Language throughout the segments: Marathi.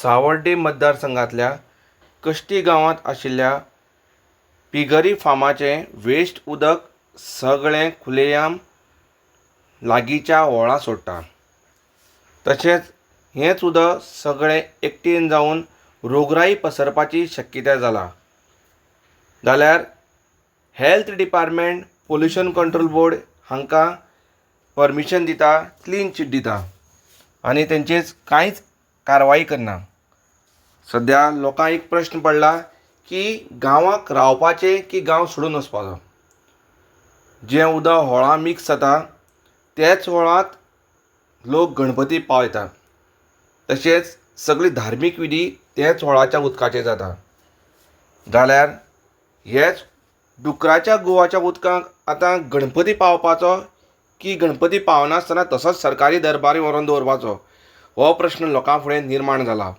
सावर्डे मतदारसंघातल्या कष्टी गांवांत आशिल्ल्या पिगरी फार्माचें वेस्ट उदक सगळें खुलेआम लागींच्या व्हाळांत सोडटा। तशेंच हेंच उदक सगळें एकठांय जावन रोगराई पसरपाची शक्यताय जाला। जाल्यार health department pollution control board हांकां परमिशन दिता, क्लीन चीट दिता आनी तेंचेर कांयच कारवाई करना। सध्या लोकांक एक प्रश्न पडला की गांवांत रावपाचें की गांव सोडून वचपाचो। जें उदक व्हाळांत मिक्स जाता तेच व्हाळांत लोक गणपती पावयतात। तशेंच सगळी धार्मीक विधी तेच व्हाळाच्या उदकाचेर जाता। जाल्यार हेच डुकराच्या गुवाच्या उदकांत आतां गणपती पावपाचो की गणपती पावनासतना तसोच सरकारी दरबारी व्हरून दवरपाचो हो प्रश्न लोकां फुडें निर्माण जाला।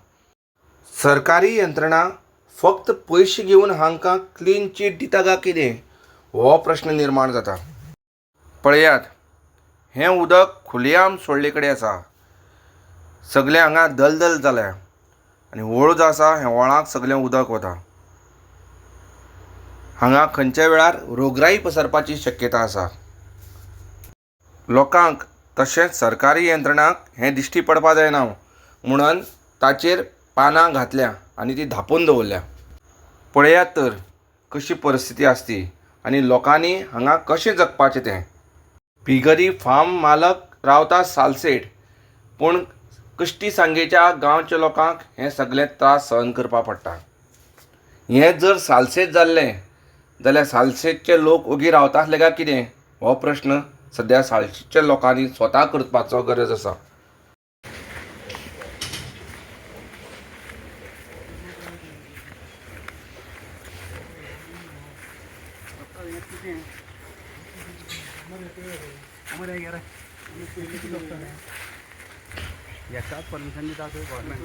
सरकारी यंत्रणा फक्त पयशे घेवन हांकां क्लीन चीट दिता काय कितें हो प्रश्न निर्माण जाता। पळयात, हें उदक खुलेआम सोडले कडेन आसा। सगळे हांगा दलदल जाल्या आनी व्हाळ जो आसा हे व्हाळांत सगळें उदक वता। हांगा खंयच्या वेळार रोगराई पसरपाची शक्यता आसा। लोकांक तशेंच सरकारी यंत्रणांक हें दिश्टी पडपा जायना म्हणून ताचेर पानां घातल्या आनी ती धांपून दवरल्या। पळयात तर कशी परिस्थिती आसा ती आनी लोकांनी हांगा कशें जगपाचें तें। पिगरी फार्म मालक रावता सालसेट, पूण कश्टी सांगेच्या गांवच्या लोकांक हे सगळे त्रास सहन करपा पडटा। हें जर सालसेत जाल्लें जाल्यार सालसेतचे लोक ओगी रावता आसले काय कितें हो प्रश्न सध्या सालसेतच्या लोकांनी स्वता करपाचो गरज आसा। हेकाच परमिशन दिता गव्हर्मेंट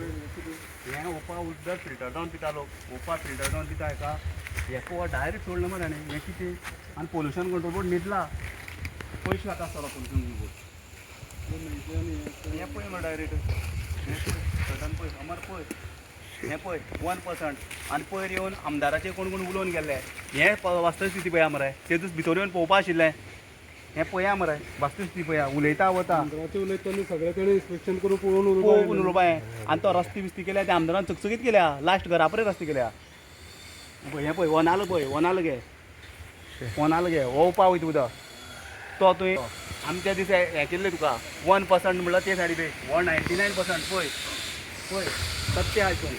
हें ओपा उदक फिल्टर जावन पिता लोक ओपा फिल्टर जावन पिता हेका डायरेक्ट सोडलं मरे आनी हें कितें आनी पोल्यूशन कंट्रोल बोर्ड न्हिदला पयशे खाता आसतलो पोल्यूशन कंट्रोल बोर्ड हें पळय मरे डायरेक्ट सडन पळय अमर पळय हें पळय 1% आनी पयर येवन आमदाराचे कोण कोण उलोवन गेल्ले हें वास्तवस्थिती पळया मरे तेतूच भितर येवन पळोवपा आशिल्लें हें पळया मरे वास्तवस्थिती पळया उलयता वता उलयतना सगळे कडेन इन्स्पेक्शन करून पळोवन उलोवपा आनी तो रस्ते बिस्ती केल्या त्या आमदारान चकचकीत केल्या लास्ट घरा पर्यंत रस्ते केल्या पळय हें पळय वनाल पळय वनाल गे हो पाव वयता उदक तो तुवें आमच्या दिसा हें केल्लें तुका 1% म्हणल्यार ते सायडी पळय 199% पळय पळय सत्य आयकून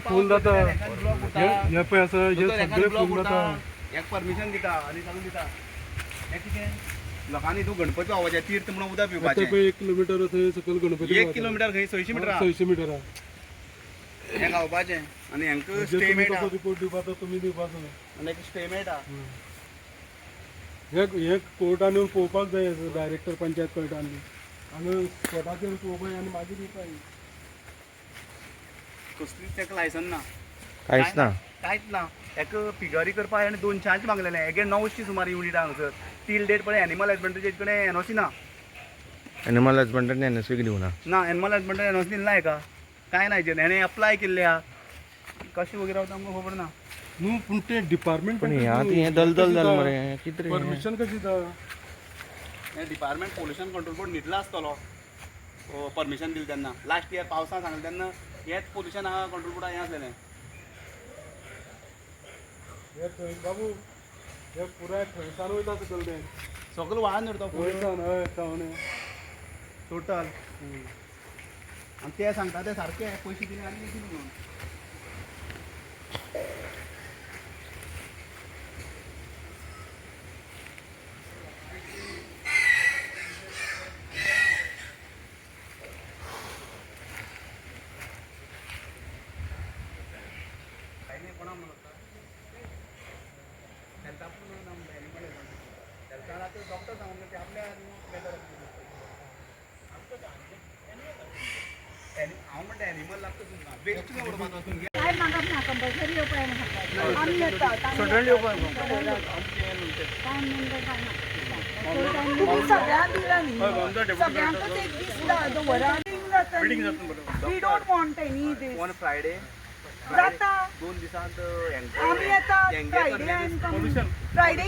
फूल जाता हे पळय आसा हे सगळे फूल जाता एक परमिशन दिता आनी चालू दिता हें कितें लोकांनी तूं गणपती पावोवचें तीर्थ म्हणून उदक पिवपाचें 1 किलोमिटर थंय सकयल गणपती 1 किलोमिटर खंय 600 मिटर 600 मिटर हें खावपाचें आनी हांकां स्टे मेळटा रिपोर्ट दिवपाचो तुमी दिवपाचो आनी एक स्टे मेळटा हे कोर्टान येवन पळोवपाक जाय डायरेक्टर पंचायत कोर्टान हांगा कोर्टाचेर पळोवपाक आनी मागीर दिवपाक कसलीच ताका लायसन ना कांयच ना एक पिगरी करपा आनी 200 मागलेलें हेगे 900 सुमार युनिट हांगासर टील डेट पळय एनिमल हजबंड्रीचे कडेन एनओसी ना एनिमल हजबंड्रीने एनओसी दिवना ना एनिमल हजबंड्री एनओसी दिला हेका कांय ना हेजेर हेणें अप्लाय केल्ले आहा कशें वगैरे रावता आमकां खबर ना न्हू पूण ते डिपार्टमेंट पण हें दलदल जालें मरे कितें परमिशन कशी दिता हें डिपार्टमेंट पोल्यूशन कंट्रोल बोर्ड न्हिदला आसतलो परमिशन दिलें तेन्ना लास्ट इयर पावसान सांगलें तेन्ना हेंच पोल्यूशन हांगा कंट्रोल बोर्डाक हें आसलेलें हे बाबू हे पुराय थंयसान वयता सकयल तें सगळं वाहन धरता वयसान हय टावणे टोटल आनी ते सांगता ते सारके पयशे दिले आनी कितें म्हणून डॉक्टर सांगून ते आपल्या हांव म्हणटा एनिमल लागता तुमकां बेस्ट ना उडोवपाचो तुमगे काय मागप ना कंपल्सरी येवपाय म्हणटा आमी येता सडनली येवपाक काय म्हणटा काय ना तुम्ही सगळ्यांना दिला न्ही on the deputy सगळ्यांकच एक दीस दवरा जाता Meeting जाता बरोबर. We don't want any these on Friday जाता 2 दिसांत आम्ही येता फ्रायडे Pollution. फ्रायडे